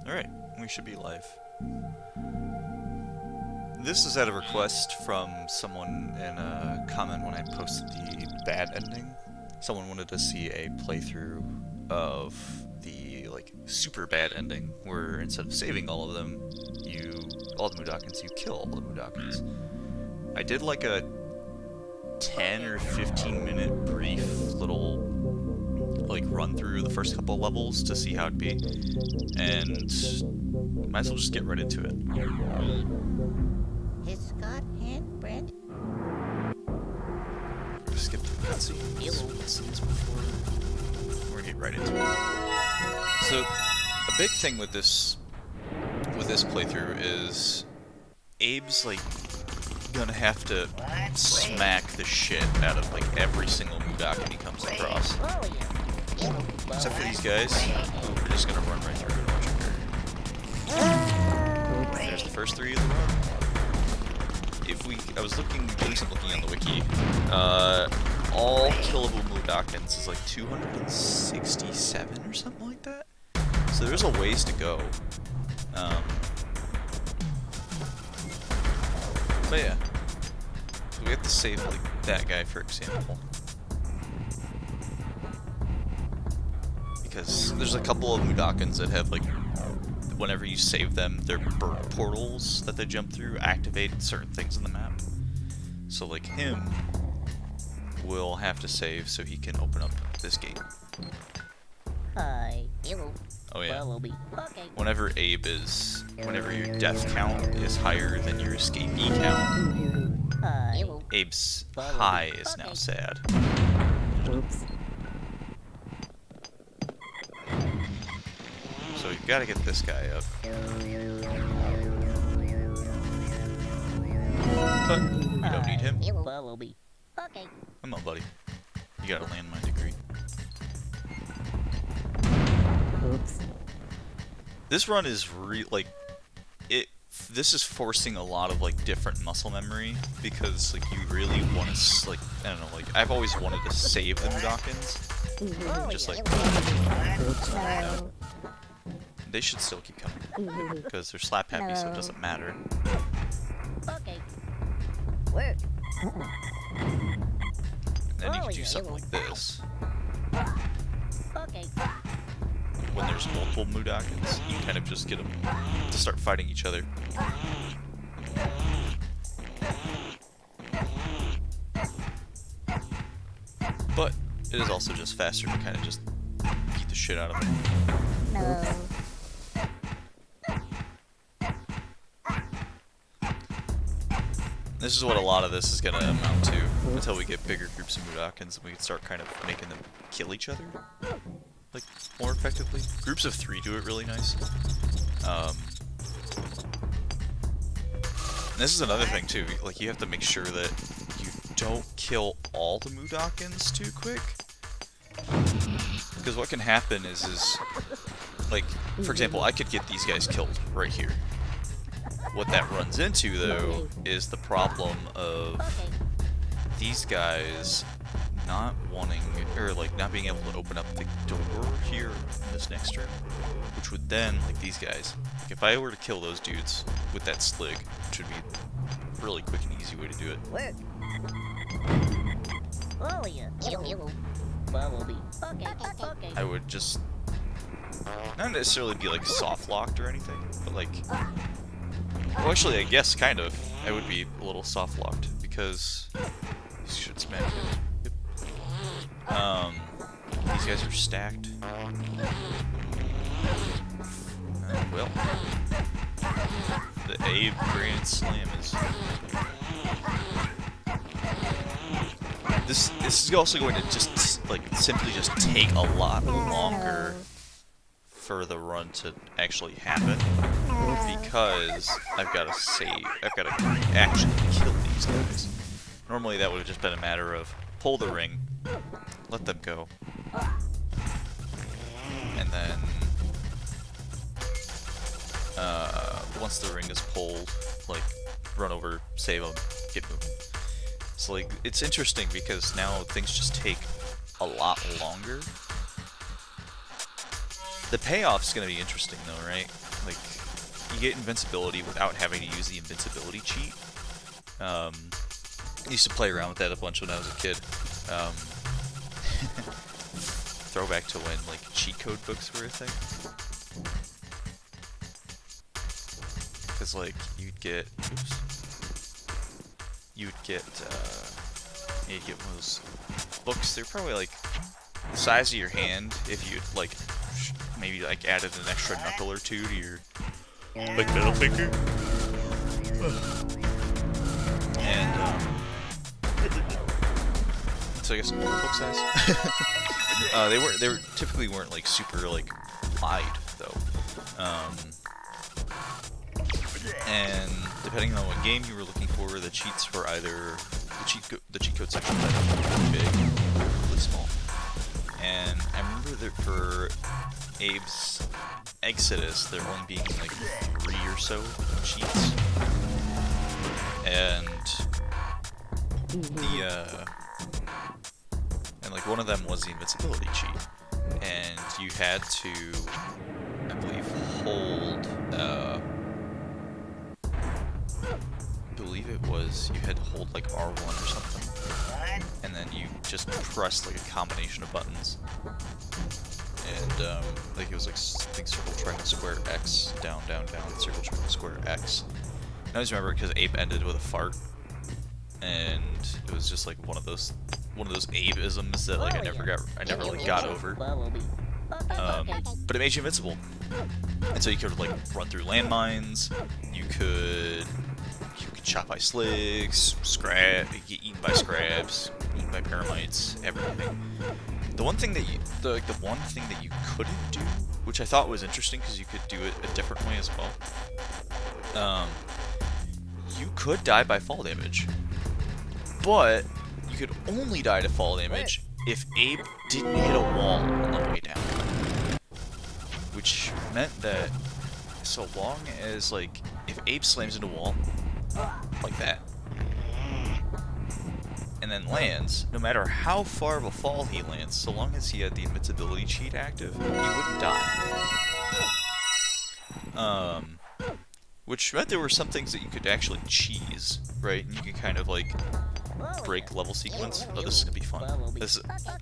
Alright, we should be live. This is at a request from someone in a comment when I posted the bad ending. Someone wanted to see a playthrough of the, like, super bad ending, where instead of saving all of them, all the Mudokons, you kill all the Mudokons. I did like a 10 or 15 minute brief little like run through the first couple of levels to see how it'd be, and might as well just get right into it. Is Scott hand bread? Skip the cutscenes before we're gonna get right into it. So a big thing with this playthrough is Abe's like gonna have to smack the shit out of like every single Mudokon he comes across. Except for these guys, who we're just gonna run right through and watch. There's the first three of the run. I was doing some looking on the wiki. All killable Mudokons is like 267 or something like that. So there's a ways to go. But yeah, so we have to save like that guy for example, because there's a couple of Mudokons that have like, whenever you save them, their bird portals that they jump through activate certain things in the map. So like him will have to save so he can open up this gate. Hi. Oh yeah. Okay. Whenever your death count is higher than your escapee count, Hi. Abe's high is now sad. Oops. So you've got to get this guy up. But we don't need him. Okay. Come on, buddy. You got a landmine degree. Oops. This run is this is forcing a lot of like different muscle memory, because like you really want to like, I don't know, like I've always wanted to save the Mudokons. Just like they should still keep coming because they're slap happy, so it doesn't matter. Okay. Work. And then you can do something like this. Okay. When there's multiple Mudokons, you kind of just get them to start fighting each other. But it is also just faster to kind of just beat the shit out of them. No. This is what a lot of this is going to amount to, until we get bigger groups of Mudokons and we can start kind of making them kill each other, like, more effectively. Groups of 3 do it really nice. And this is another thing too, like you have to make sure that you don't kill all the Mudokons too quick. Because what can happen is like, for example, I could get these guys killed right here. What that runs into, though, is the problem of these guys not wanting, or like not being able to open up the door here in this next room, which would then, like these guys, like if I were to kill those dudes with that slig, which would be a really quick and easy way to do it. Work. Oh yeah. Okay. I would just not necessarily be like soft locked or anything, but like, well, actually, I guess kind of. I would be a little soft locked because these should smack it. Yep. These guys are stacked. Well, the Abe Grand Slam is. This is also going to just like simply just take a lot longer for the run to actually happen, because I've got to actually kill these guys. Normally that would have just been a matter of pull the ring, let them go, and then once the ring is pulled, like run over, save them, get moving. So like it's interesting because now things just take a lot longer. The payoff's gonna be interesting though, right? like, you get invincibility without having to use the invincibility cheat. I used to play around with that a bunch when I was a kid. Throwback to when, like, cheat code books were a thing. Because, like, you'd get one of those books. They're probably, like, the size of your hand if you'd, like, maybe, like, added an extra knuckle or two to your, like, middle finger. And, so I guess normal book size. They typically weren't like super like wide though. And depending on what game you were looking for, the cheats were either the cheat code section was either really big or really small. And I remember that for Abe's Exoddus, there only being like 3 or so cheats, and like one of them was the invincibility cheat, and you had to, I believe, hold, you had to hold like R1 or something, and then you just pressed like a combination of buttons, and like it was like, I think circle, triangle, square, X, down, down, down, circle, triangle, square, X. And I always remember because Abe ended with a fart, and it was just like one of those Abe-isms that like I never like got over. But it made you invincible, and so you could like run through landmines. You could shot by sligs, get eaten by scrabs, eaten by paramites, everything. The one thing that you couldn't do, which I thought was interesting because you could do it a different way as well. You could die by fall damage, but you could only die to fall damage if Abe didn't hit a wall on the way down. Which meant that so long as, like, if Abe slams into a wall, like that, and then lands, no matter how far of a fall he lands, so long as he had the invincibility cheat active, he wouldn't die. Which meant there were some things that you could actually cheese, right? And you could kind of, like, break level sequence. Oh, this is gonna be fun.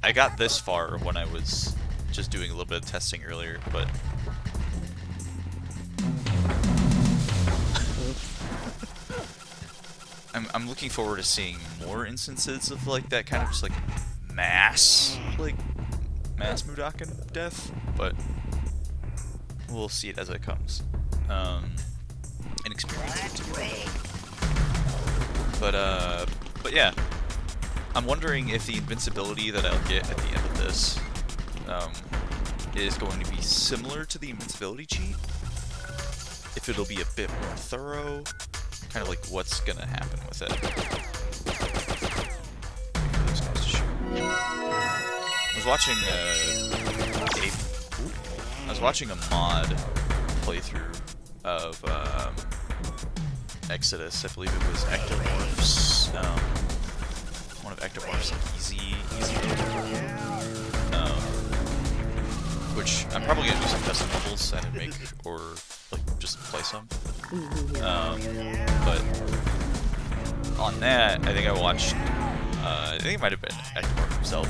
I got this far when I was just doing a little bit of testing earlier, but I'm looking forward to seeing more instances of like that kind of just like mass Mudokon death, but we'll see it as it comes. And experience it too. But yeah, I'm wondering if the invincibility that I'll get at the end of this is going to be similar to the invincibility cheat. If it'll be a bit more thorough, kind of like what's gonna happen with it. Those guys to shoot. I was watching a mod playthrough of Exoddus. I believe it was Ectomorph's, one of Ectomorph's easy which I'm probably gonna do some custom levels and make, or like just play some. But on that, I think I watched, I think it might have been Ectomorph himself,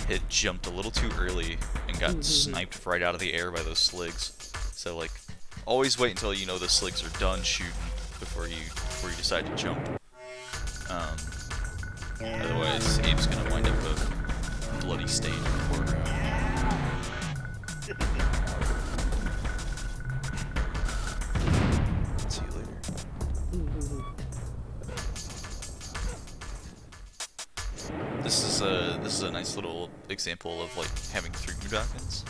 had jumped a little too early and got sniped right out of the air by those sligs. So like, always wait until you know the sligs are done shooting before you decide to jump. Otherwise, Abe's gonna wind up a bloody stain in the foreground. See you later. This is a nice little example of like having 3 Mudokons.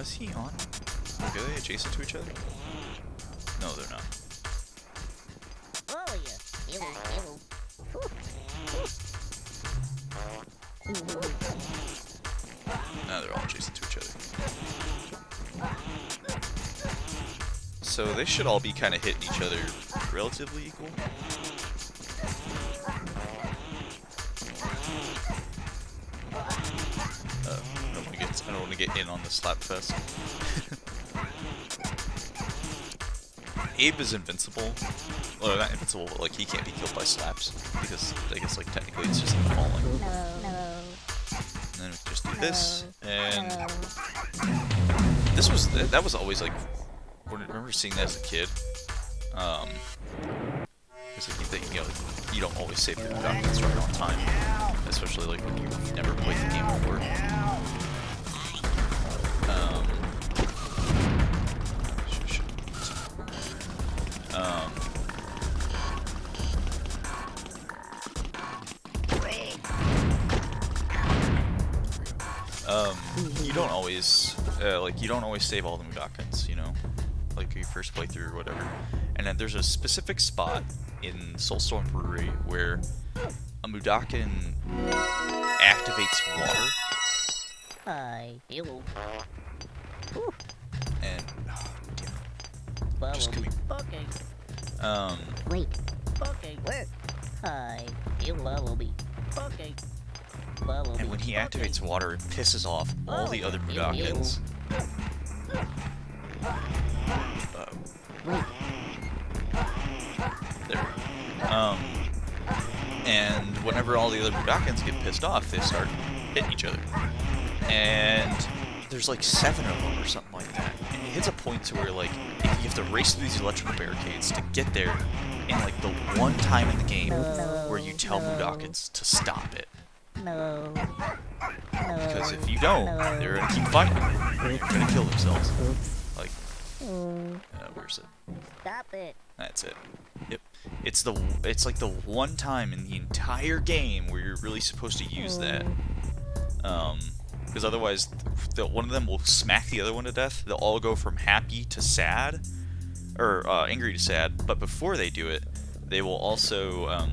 Is he on? Are they adjacent to each other? No, they're not. No, they're all adjacent to each other. So they should all be kind of hitting each other relatively equal. I don't want to get in on the slap fest. Abe is invincible. Well, not invincible, but like he can't be killed by slaps because I guess like technically it's just him falling. No. And then we just do this, and No. that was always like, I remember seeing that as a kid. It's like that, you know, you don't always save the documents right on time, especially like when you've never played the game before. You don't always, you don't always save all the Mudokons, you know? Like, your first playthrough or whatever. And then there's a specific spot in Soulstorm Brewery where a Mudokon activates water. Hi. Hello. And, damn. Just Follow me. Okay. Wait. Okay. Where? Hi. Follow me. Okay. Follow me. And when he activates water, it pisses off all the other Mudokons. Wait. There. And whenever all the other Mudokons get pissed off, they start hitting each other. And there's like 7 of them or something like that. And it hits a point to where like you have to race through these electrical barricades to get there. And like the one time in the game where you tell Mudokons to stop it. No. Because if you don't, they're gonna keep fighting. They're gonna kill themselves. Like, where's it? Stop it. That's it. Yep. It's like the one time in the entire game where you're really supposed to use that. Because otherwise, one of them will smack the other one to death. They'll all go from happy to sad, or angry to sad. But before they do it, they will also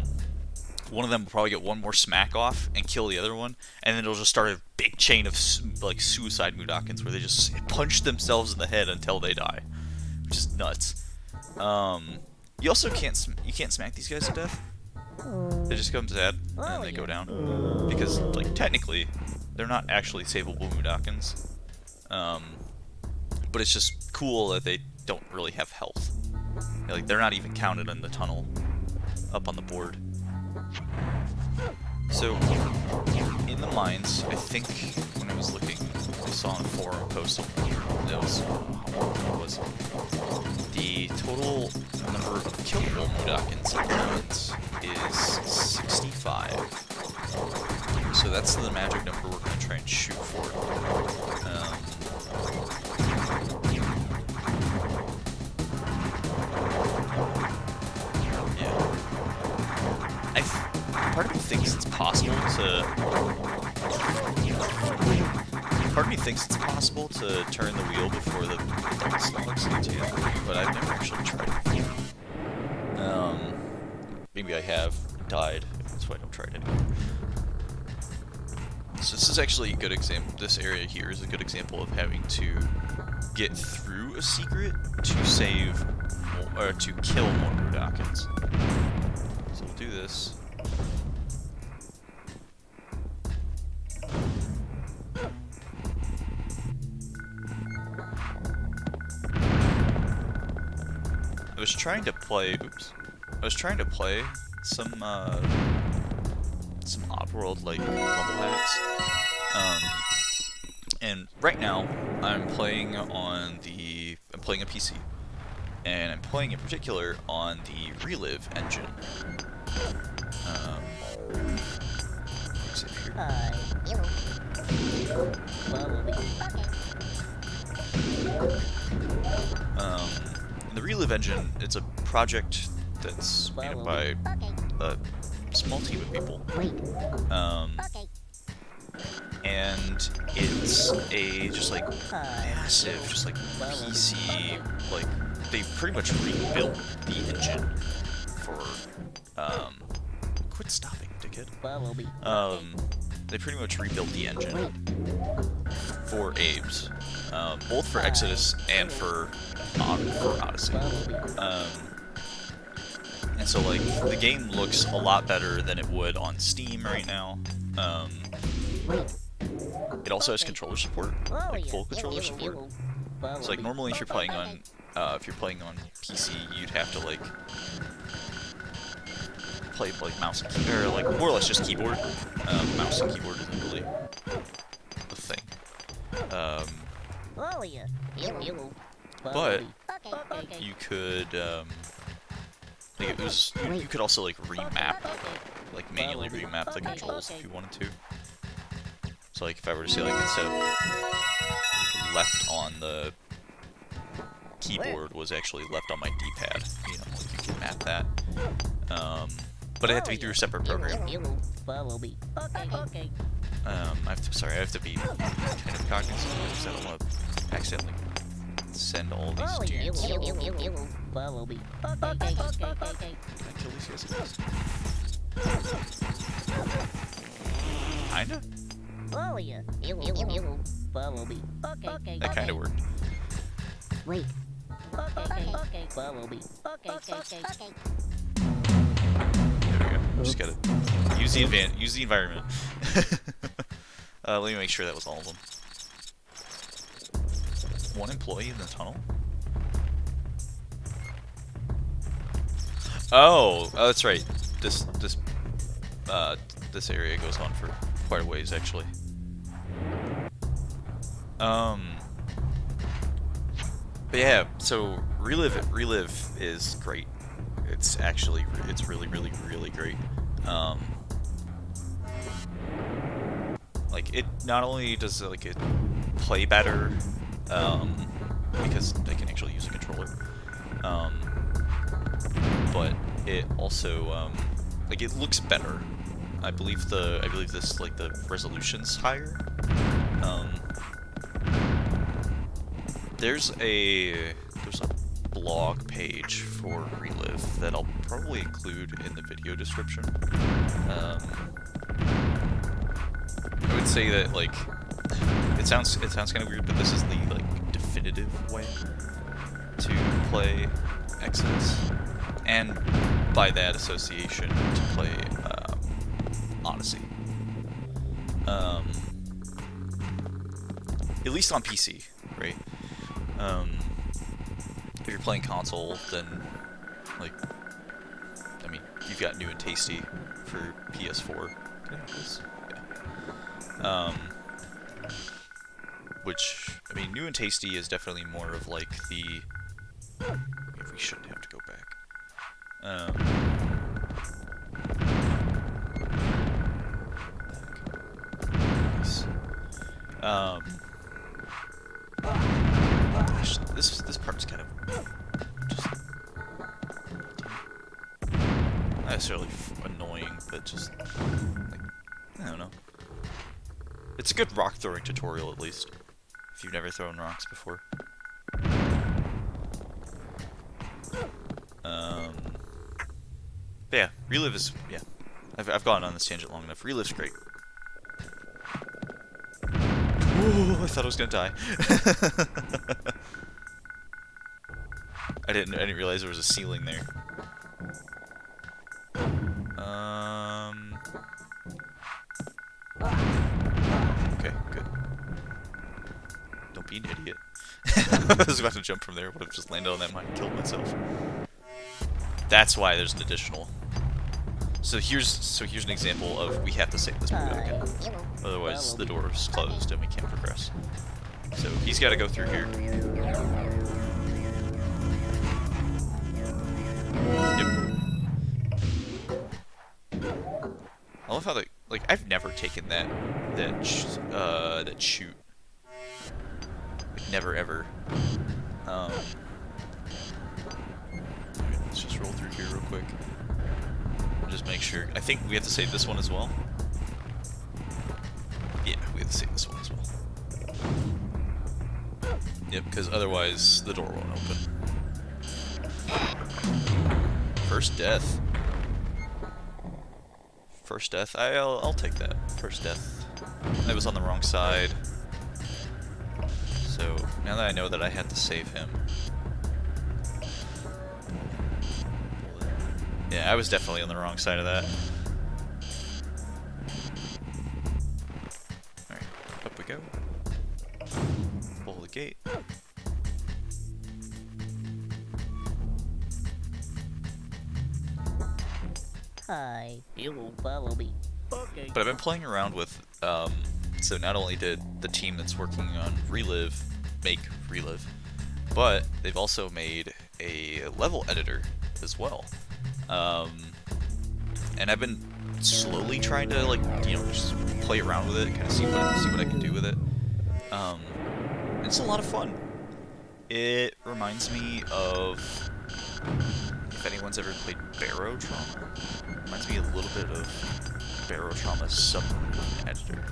one of them will probably get one more smack off and kill the other one, and then it'll just start a big chain of like suicide Mudokons where they just punch themselves in the head until they die, which is nuts. You also can't smack these guys to death. They just come sad and then they go down because like technically they're not actually savable Mudokons. But it's just cool that they don't really have health. Like they're not even counted in the tunnel up on the board. So, in the mines, I think when I was looking, I saw on a forum post, that was, what was it? The total number of killable Mudokons in the mines is 65. So that's the magic number we're going to try and shoot for. Part of me thinks it's possible to turn the wheel before the slugs into you, but I've never actually tried it before. Maybe I have died, that's why I don't try it anymore. So this is actually a good example. This area here is a good example of having to get through a secret to save or to kill more Mudokons. So we'll do this. I was trying to play some Oddworld like level hacks. And right now I'm playing a PC, and I'm playing in particular on the Relive engine. The Relive engine, it's a project that's made up by a small team of people. And it's a just like massive, just like PC, like they pretty much rebuilt the engine for quit stopping, dickhead. They pretty much rebuilt the engine for Abe's, both for Exoddus and for Odyssey. And so like the game looks a lot better than it would on Steam right now. it also has controller support, like full controller support. So like normally if you're playing on PC, you'd have to like play like mouse and keyboard, or like more or less just keyboard. Mouse and keyboard isn't really a thing. But you could like you could also like remap, like manually remap the controls if you wanted to. So like if I were to say like instead of like, left on the keyboard was actually left on my D-pad, you know, like you can map that. But it had to be through a separate program. I have to be kind of cognizant because I don't want to accidentally send all these dudes. Can I kill these guys? Kinda? That kinda worked. Wait. There we go. Just gotta use the environment. Let me make sure that was all of them. One employee in the tunnel? Oh, that's right. This area goes on for quite a ways actually. But yeah, so Relive is great. It's really great. Like it not only does like it play better, because I can actually use a controller, but it also like it looks better. I believe this like the resolution's higher. There's a blog page for Relive that I'll probably include in the video description. I would say that like it sounds kind of weird, but this is the like definitive way to play Exoddus, and by that association to play Odyssey. At least on PC, right? If you're playing console, then like, I mean, you've got New and Tasty for PS4. Can I have this? Yeah. Which, I mean, New and Tasty is definitely more of like the. Maybe we shouldn't have to go back. Gosh, this part's kind of just not necessarily annoying, but just like, I don't know. It's a good rock throwing tutorial at least, if you've never thrown rocks before. But yeah, Relive is I've gone on this tangent long enough. Relive's great. Ooh, I thought I was gonna die. I didn't realize there was a ceiling there. Okay, good. Don't be an idiot. I was about to jump from there, would have just landed on that mine and killed myself. That's why there's an additional. So here's an example of we have to save this Mudokon. Otherwise the door is closed and we can't progress. So he's got to go through here. Yep. I love how like I've never taken that shoot. Like never ever. Let's just roll through here real quick. Just make sure. I think we have to save this one as well. Yeah, we have to save this one as well. Yep, because otherwise the door won't open. First death. First death. I'll take that. First death. I was on the wrong side. So now that I know that I had to save him. Yeah, I was definitely on the wrong side of that. Alright, up we go. Hi, you will follow me. Okay. But I've been playing around with, so not only did the team that's working on Relive make Relive, but they've also made a level editor as well. And I've been slowly trying to, like, you know, just play around with it, kind of see what I can do with it. It's a lot of fun. It reminds me of, if anyone's ever played Barotrauma, it reminds me a little bit of Barotrauma's Submarine Editor.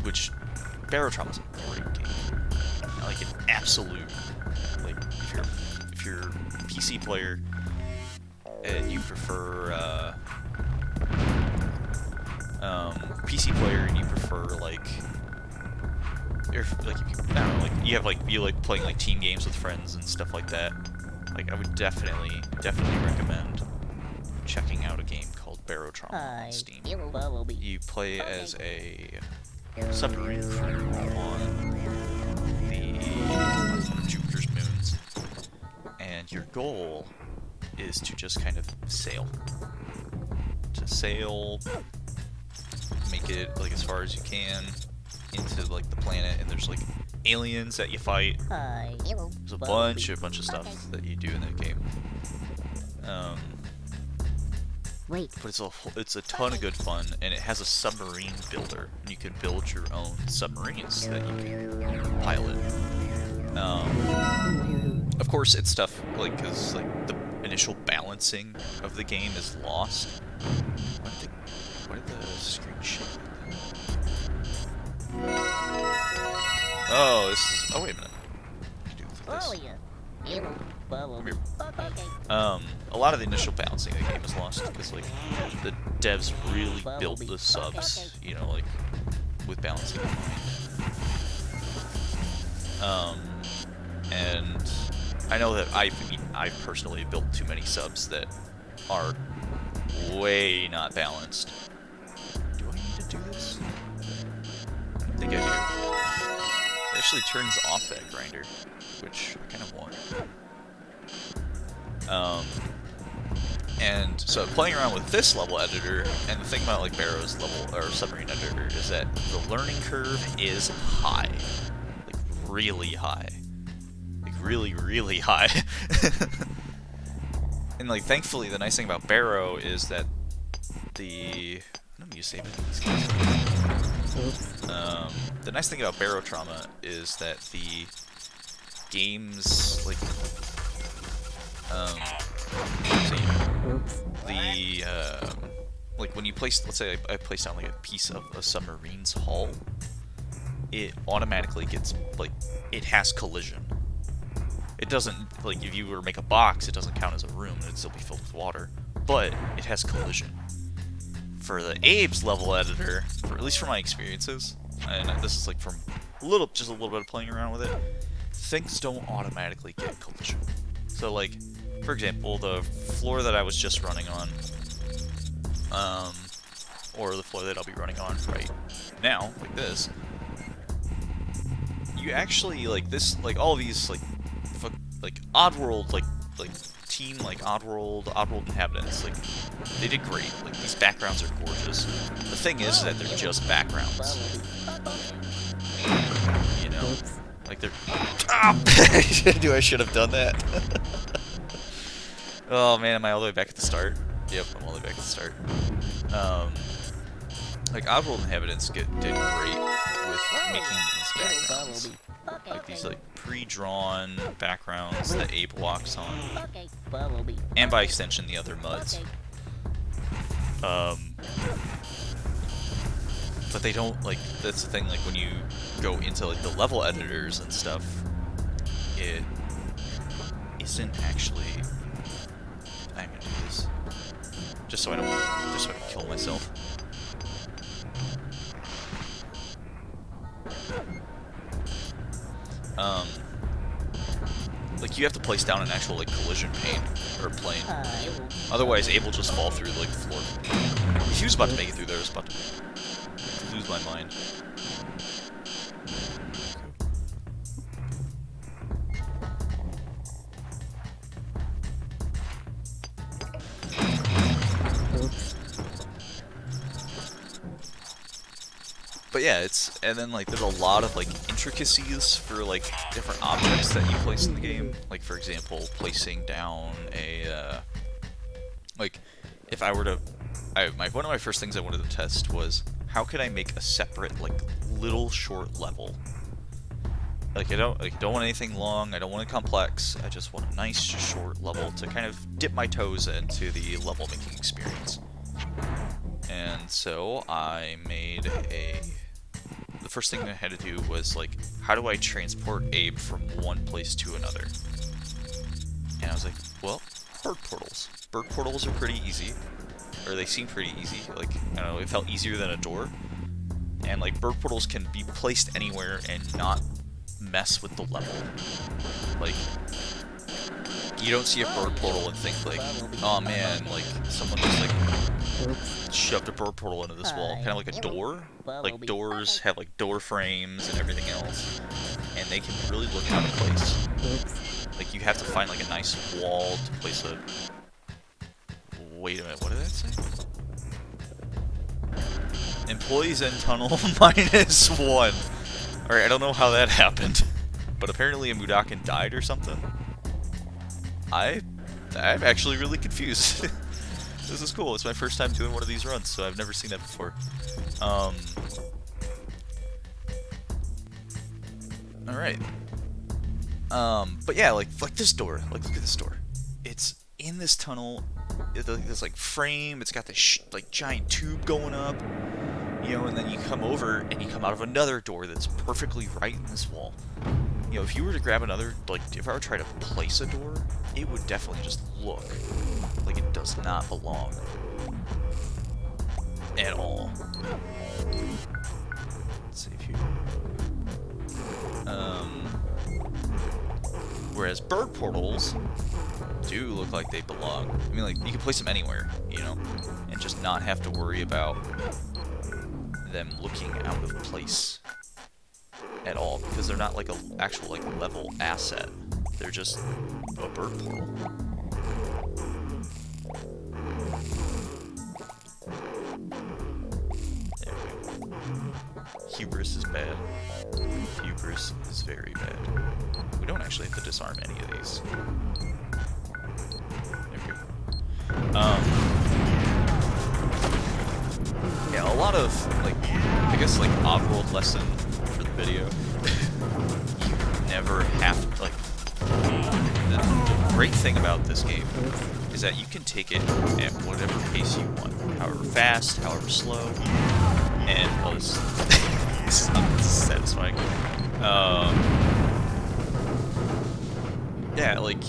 Which, Barotrauma's a great game. Like an absolute, like, if you're a PC player and you prefer, PC player and you prefer, like, or like, I don't know, like, you like playing like team games with friends and stuff like that. Like, I would definitely recommend checking out a game called Barotrauma on Steam. You play as a submarine crew on one of Jupiter's moons, and your goal is to just kind of sail. To sail, make it like as far as you can into like the planet, and there's like aliens that you fight. There's a bunch of stuff that you do in that game. But it's a ton of good fun, and it has a submarine builder, and you can build your own submarines that you can pilot. Of course, it's tough, like, because like the initial balancing of the game is lost. Why did the screen shake? Oh, this is. Oh, wait a minute. I can do this. Come here. A lot of the initial balancing of the game is lost because, like, the devs really built the subs, you know, like, with balancing in mind. And I know that I personally built too many subs that are way not balanced. Do I need to do this? I don't think I do. It actually turns off that grinder, which I kind of want. And so playing around with this level editor, and the thing about like Barrow's level or submarine editor is that the learning curve is high, like really high, like really high. And like thankfully, the nice thing about Barrow is that the the nice thing about Barotrauma is that the game's like like when you place, let's say I place down like a piece of a submarine's hull, it automatically gets, like, it has collision. It doesn't, like, if you were to make a box, it doesn't count as a room, it'd still be filled with water, but it has collision. For the Abe's level editor, at least from my experiences, and this is like from just a little bit of playing around with it, things don't automatically get collision. So, like, for example, the floor that I was just running on, or the floor that I'll be running on right now, like this, you actually, like, this, like, all these, like Oddworld, like team, like Oddworld inhabitants, like, they did great. Like, these backgrounds are gorgeous. The thing is that they're just backgrounds. You know? Like, they're... Ah! I should have done that. Oh, man, am I all the way back at the start? Yep, I'm all the way back at the start. Like, Oddworld inhabitants did great with making these backgrounds. Like, these, like, pre-drawn backgrounds that Abe walks on. And by extension, the other muds. But they don't, like, that's the thing, like, when you go into, like, the level editors and stuff, it isn't actually... I'm gonna do this. Just so I don't kill myself. Like, you have to place down an actual, like, collision pane, or plane. Otherwise, Abe will just fall through, like, the floor. If he was about to make it through there, I was about to lose my mind. But yeah, and then like there's a lot of like intricacies for like different objects that you place in the game. Like for example, placing down a like if I were to, one of my first things I wanted to test was how could I make a separate like little short level. Like I don't want anything long. I don't want it complex. I just want a nice short level to kind of dip my toes into the level making experience. And so I made the first thing I had to do was like, how do I transport Abe from one place to another? And I was like, well, bird portals. Bird portals are pretty easy, or they seem pretty easy. Like, I don't know, it felt easier than a door. And like, bird portals can be placed anywhere and not mess with the level. Like, you don't see a bird portal and think like, oh man, like someone just like shoved a bird portal into this wall, kind of like a door. Like doors have like door frames and everything else, and they can really look out of place. Like you have to find like a nice wall to place a. Wait a minute, what did that say? Employees in tunnel -1. Alright, I don't know how that happened, but apparently a Mudokon died or something. I'm actually really confused. This is cool. It's my first time doing one of these runs, so I've never seen that before. Alright. But yeah, like this door. Like, look at this door. It's in this tunnel. This like frame. It's got this like giant tube going up. You know, and then you come over and you come out of another door that's perfectly right in this wall. You know, if you were to grab another, like, if I were to try to place a door, it would definitely just look like it does not belong at all. Let's save here. Whereas bird portals do look like they belong. I mean, like, you can place them anywhere, you know, and just not have to worry about them looking out of place at all, because they're not like a actual like level asset. They're just a bird portal. There we go. Hubris is bad. Hubris is very bad. We don't actually have to disarm any of these. There we go. Yeah, a lot of, like, I guess, like, Oddworld lesson for the video. You never have to, like, the great thing about this game is that you can take it at whatever pace you want. However fast, however slow, and, well, this is not satisfying. Yeah, like,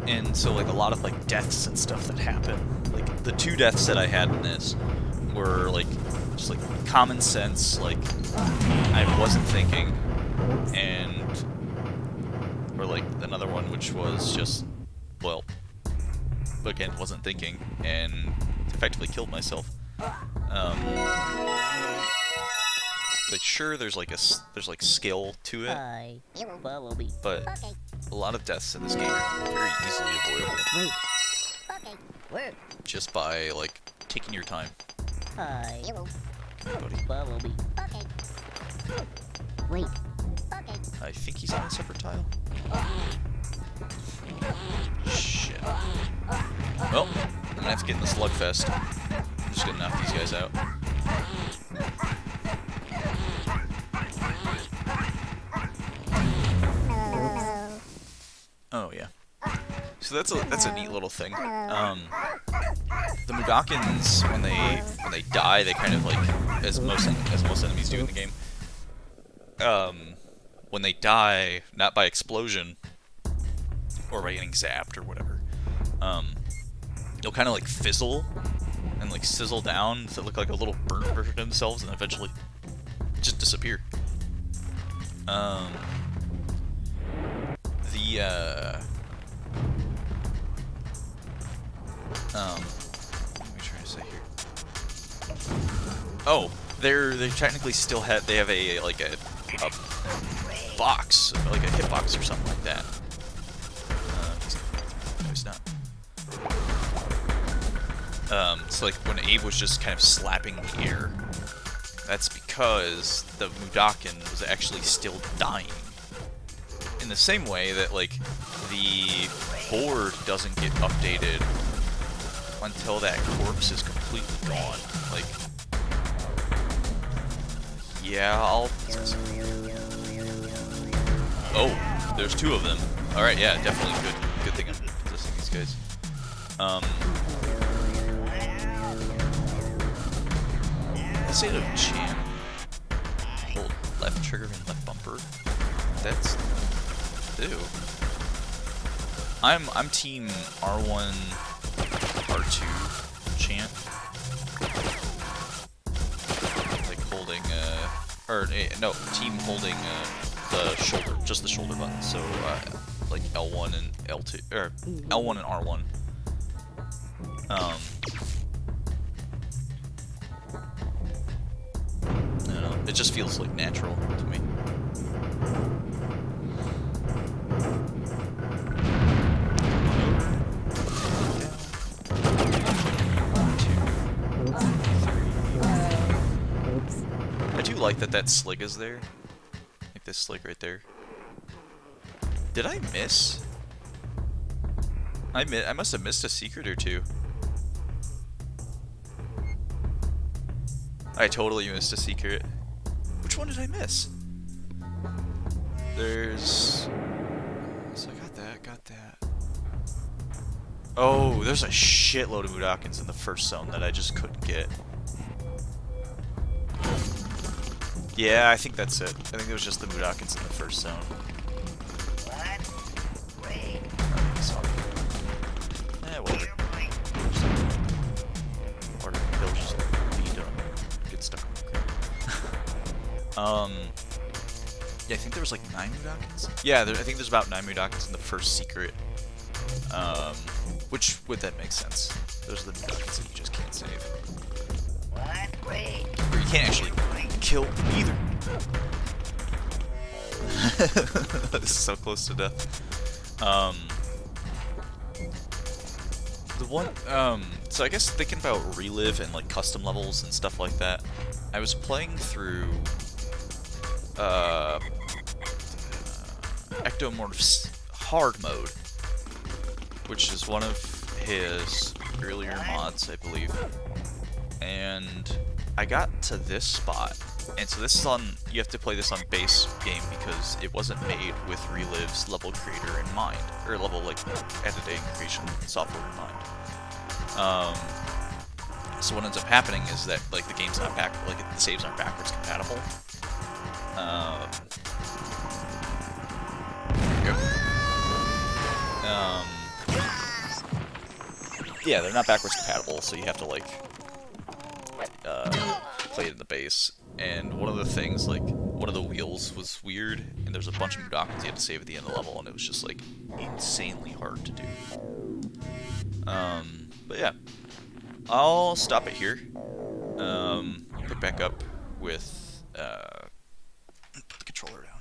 and so, like, a lot of, like, deaths and stuff that happen. Like, the 2 deaths that I had in this were like just like common sense, like I wasn't thinking, and or like another one which was just, well, again, wasn't thinking and effectively killed myself. Like sure, there's like skill to it, but a lot of deaths in this game are very easily avoidable. Just by like taking your time. Hi. Buddy. Bumblebee. Okay. Wait. Okay. I think he's on a separate tile. Shit. Well, I'm gonna have to get in the slugfest. I'm just gonna knock these guys out. Oh yeah. So that's a neat little thing. The Mudokons, when they die, they kind of like, as most enemies do in the game. When they die, not by explosion or by getting zapped or whatever, they'll kind of like fizzle and like sizzle down to look like a little burnt version of themselves, and eventually just disappear. What am I trying to say here? Oh, they technically still have, they have a like a box, like a hitbox or something like that. No, he's not. So like when Abe was just kind of slapping the air, that's because the Mudokon was actually still dying. In the same way that, like, the board doesn't get updated until that corpse is completely gone. Like, yeah, I'll... Oh, there's two of them. Alright, yeah, definitely good thing I'm possessing these guys. Instead of champ, hold left trigger and left bumper. That's... Ew. I'm team R1, R2 champ. Like holding, no, team holding, the shoulder, just the shoulder button. So, like L1 and L2, or L1 and R1. I don't know, it just feels like natural to me. I do like that slig is there. Like this slig right there. Did I miss? I must have missed a secret or two. I totally missed a secret. Which one did I miss? There's... So I got that. Oh, there's a shitload of Mudokons in the first zone that I just couldn't get. Yeah, I think that's it. I think it was just the Mudokons in the first zone. Whatever. Or they'll just be done. Get stuck on the ground. Yeah, I think there was like 9 Mudokons. Yeah, I think there's about 9 Mudokons in the first secret. Which would then make sense. Those are the Mudokons that you just can't save. Or you can't actually kill either. This is so close to death. The one, so I guess thinking about relive and like custom levels and stuff like that, I was playing through, Ectomorph's hard mode, which is one of his earlier mods, I believe, and I got to this spot, and so this is on, you have to play this on base game because it wasn't made with Relive's level creator in mind, or level, like, editing creation software in mind. So what ends up happening is that, like, the game's not like, the saves aren't backwards compatible. There you go. Yeah, they're not backwards compatible, so you have to, like, play it in the base. And one of the things, like, one of the wheels was weird, and there's a bunch of Mudokons you had to save at the end of the level, and it was just, like, insanely hard to do. But yeah, I'll stop it here. Pick back up with, put the controller down.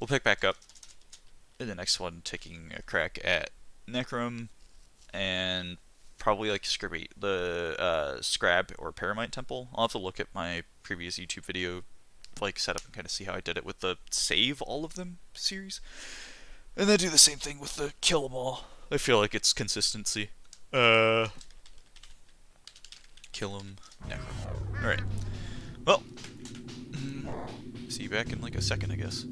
We'll pick back up in the next one, taking a crack at Necrum, and probably like the Scrab or Paramite Temple. I'll have to look at my previous YouTube video, like setup and kind of see how I did it with the save all of them series, and then do the same thing with the kill 'em all. I feel like it's consistency. Kill 'em, Necrum. All right. Well, see you back in like a second, I guess.